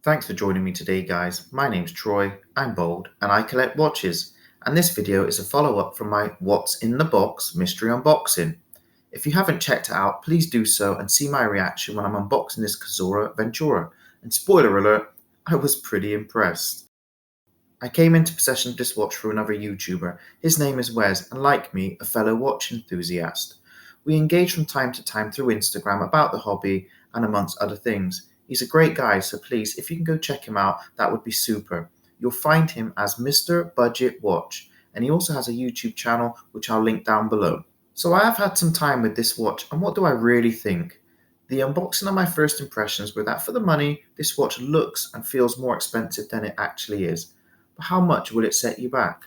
Thanks for joining me today, guys. My name's Troy, I'm bold, and I collect watches. And this video is a follow-up from my What's in the Box mystery unboxing. If you haven't checked it out, please do so and see my reaction when I'm unboxing this Cazorra Ventura. And spoiler alert, I was pretty impressed. I came into possession of this watch through another YouTuber. His name is Wes, and like me, a fellow watch enthusiast. We engage from time to time through Instagram about the hobby and amongst other things. He's a great guy, so please, if you can go check him out, that would be super. You'll find him as Mr. Budget Watch, and he also has a YouTube channel which I'll link down below. So I have had some time with this watch, and what do I really think? The unboxing and my first impressions were that for the money, this watch looks and feels more expensive than it actually is. But how much will it set you back?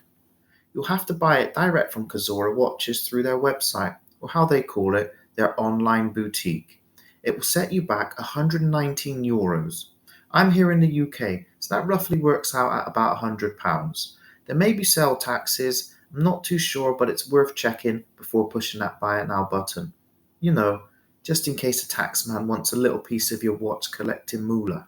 You'll have to buy it direct from Cazorra watches through their website, or how they call it, their online boutique. It will set you back €119. I'm here in the UK, so that roughly works out at about £100. There may be sale taxes, I'm not too sure, but it's worth checking before pushing that buy it now button. You know, just in case a taxman wants a little piece of your watch collecting moolah.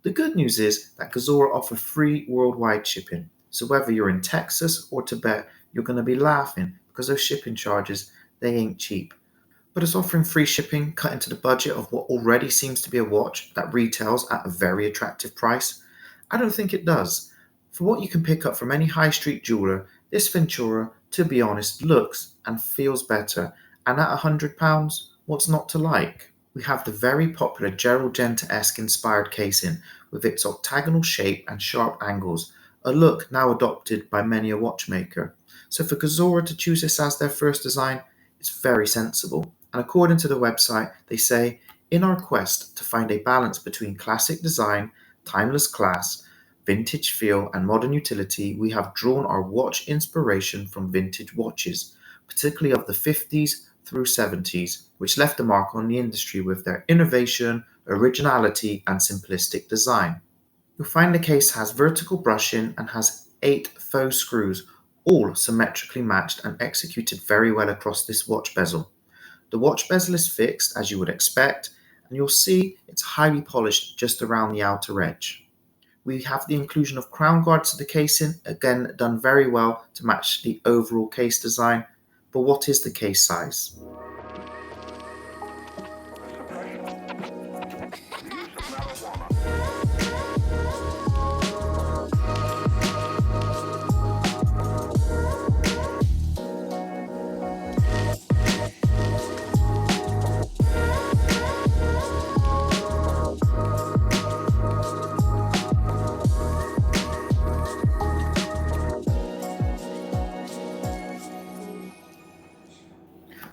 The good news is that Cazorra offer free worldwide shipping, so whether you're in Texas or Tibet, you're going to be laughing because those shipping charges, they ain't cheap. But is offering free shipping cut into the budget of what already seems to be a watch that retails at a very attractive price? I don't think it does. For what you can pick up from any high street jeweler, this Ventura, to be honest, looks and feels better, and at £100, what's not to like? We have the very popular Gerald Genta-esque inspired casing with its octagonal shape and sharp angles, a look now adopted by many a watchmaker. So for Cazorra to choose this as their first design, it's very sensible. And according to the website, they say, in our quest to find a balance between classic design, timeless class, vintage feel, and modern utility, we have drawn our watch inspiration from vintage watches, particularly of the 50s through 70s, which left a mark on the industry with their innovation, originality, and simplistic design. You'll find the case has vertical brushing and has 8 faux screws, all symmetrically matched and executed very well across this watch bezel. The watch bezel is fixed, as you would expect, and you'll see it's highly polished just around the outer edge. We have the inclusion of crown guards to the casing, again done very well to match the overall case design. But what is the case size?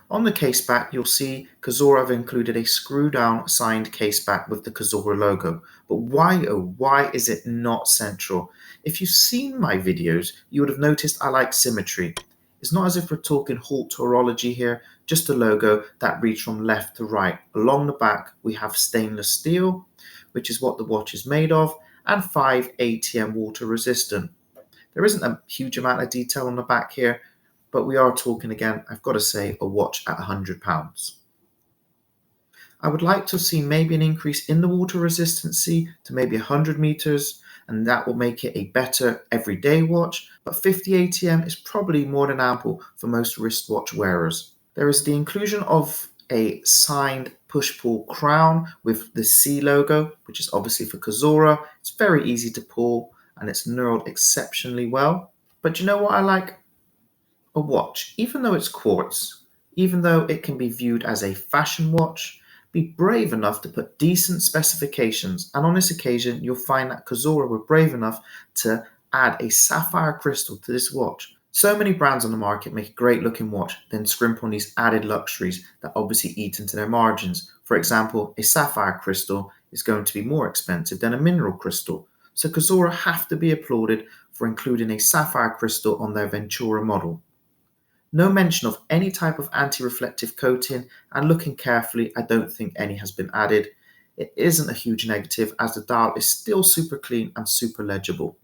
On the case back, you'll see Cazorra have included a screw-down signed case back with the Cazorra logo. But why, oh why is it not central? If you've seen my videos, you would have noticed I like symmetry. It's not as if we're talking haute horology here, just a logo that reads from left to right. Along the back, we have stainless steel, which is what the watch is made of, and 5 ATM water resistant. There isn't a huge amount of detail on the back here, but we are talking again, I've got to say, a watch at £100. I would like to see maybe an increase in the water resistancy to maybe 100 meters, and that will make it a better everyday watch, but 50 ATM is probably more than ample for most wristwatch wearers. There is the inclusion of a signed push-pull crown with the C logo, which is obviously for Cazorra. It's very easy to pull, and it's knurled exceptionally well. But you know what I like? A watch, even though it's quartz, even though it can be viewed as a fashion watch, be brave enough to put decent specifications, and on this occasion you'll find that Cazorra were brave enough to add a sapphire crystal to this watch. So many brands on the market make a great looking watch, then scrimp on these added luxuries that obviously eat into their margins. For example, a sapphire crystal is going to be more expensive than a mineral crystal, so Cazorra have to be applauded for including a sapphire crystal on their Ventura model. No mention of any type of anti-reflective coating, and looking carefully, I don't think any has been added. It isn't a huge negative as the dial is still super clean and super legible.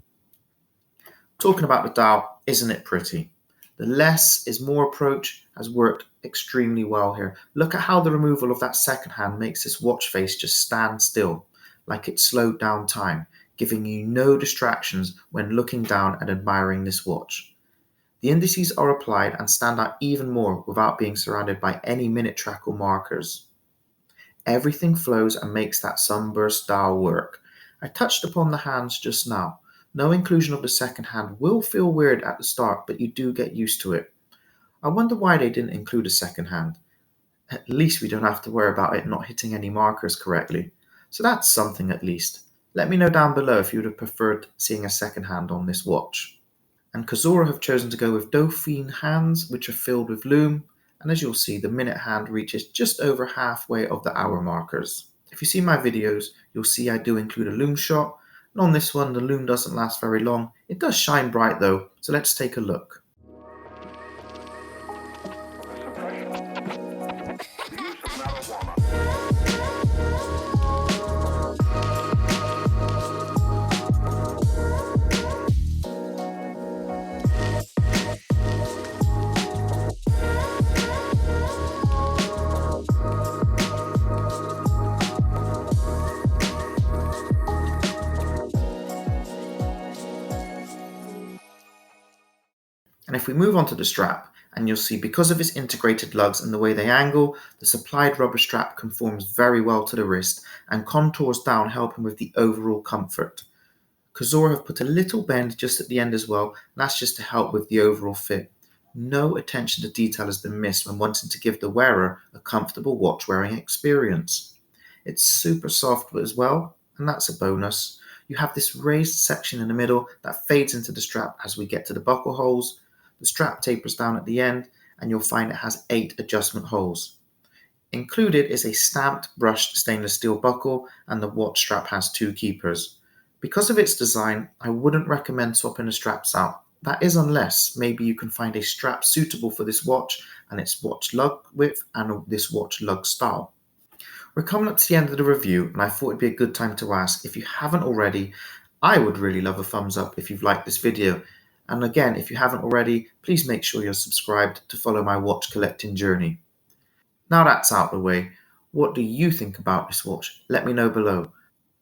Talking about the dial, isn't it pretty? The less is more approach has worked extremely well here. Look at how the removal of that second hand makes this watch face just stand still. like it slowed down time, giving you no distractions when looking down and admiring this watch. The indices are applied and stand out even more without being surrounded by any minute track or markers. Everything flows and makes that sunburst dial work. I touched upon the hands just now. No inclusion of the second hand will feel weird at the start, but you do get used to it. I wonder why they didn't include a second hand. At least we don't have to worry about it not hitting any markers correctly. So that's something at least. Let me know down below if you would have preferred seeing a second hand on this watch. And Cazorra have chosen to go with Dauphine hands, which are filled with lume, and as you'll see, the minute hand reaches just over halfway of the hour markers. If you see my videos, you'll see I do include a lume shot, and on this one the lume doesn't last very long. It does shine bright though, so let's take a look. And if we move on to the strap, and you'll see because of its integrated lugs and the way they angle, the supplied rubber strap conforms very well to the wrist and contours down, helping with the overall comfort. Cazorra have put a little bend just at the end as well, and that's just to help with the overall fit. No attention to detail has been missed when wanting to give the wearer a comfortable watch wearing experience. It's super soft as well, and that's a bonus. You have this raised section in the middle that fades into the strap as we get to the buckle holes. The strap tapers down at the end, and you'll find it has 8 adjustment holes. Included is a stamped brushed stainless steel buckle, and the watch strap has 2 keepers. Because of its design, I wouldn't recommend swapping the straps out. That is unless maybe you can find a strap suitable for this watch and its watch lug width and this watch lug style. We're coming up to the end of the review, and I thought it'd be a good time to ask, if you haven't already, I would really love a thumbs up if you've liked this video. And again, if you haven't already, please make sure you're subscribed to follow my watch collecting journey. Now that's out of the way, what do you think about this watch? Let me know below.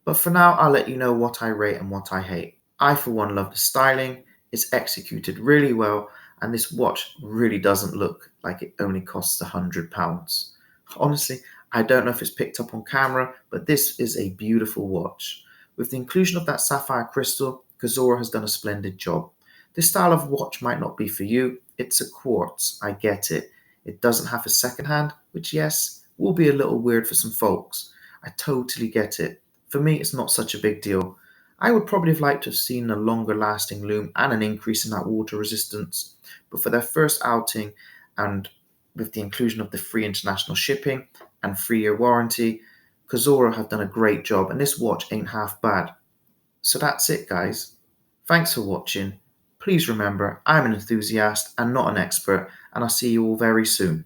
But for now, I'll let you know what I rate and what I hate. I for one love the styling, it's executed really well, and this watch really doesn't look like it only costs £100. Honestly, I don't know if it's picked up on camera, but this is a beautiful watch. With the inclusion of that sapphire crystal, Cazorra has done a splendid job. This style of watch might not be for you, it's a quartz, I get it. It doesn't have a second hand, which yes, will be a little weird for some folks. I totally get it. For me, it's not such a big deal. I would probably have liked to have seen a longer lasting lume and an increase in that water resistance, but for their first outing and with the inclusion of the free international shipping and 3-year warranty, Cazorra have done a great job, and this watch ain't half bad. So that's it, guys. Thanks for watching. Please remember, I'm an enthusiast and not an expert, and I'll see you all very soon.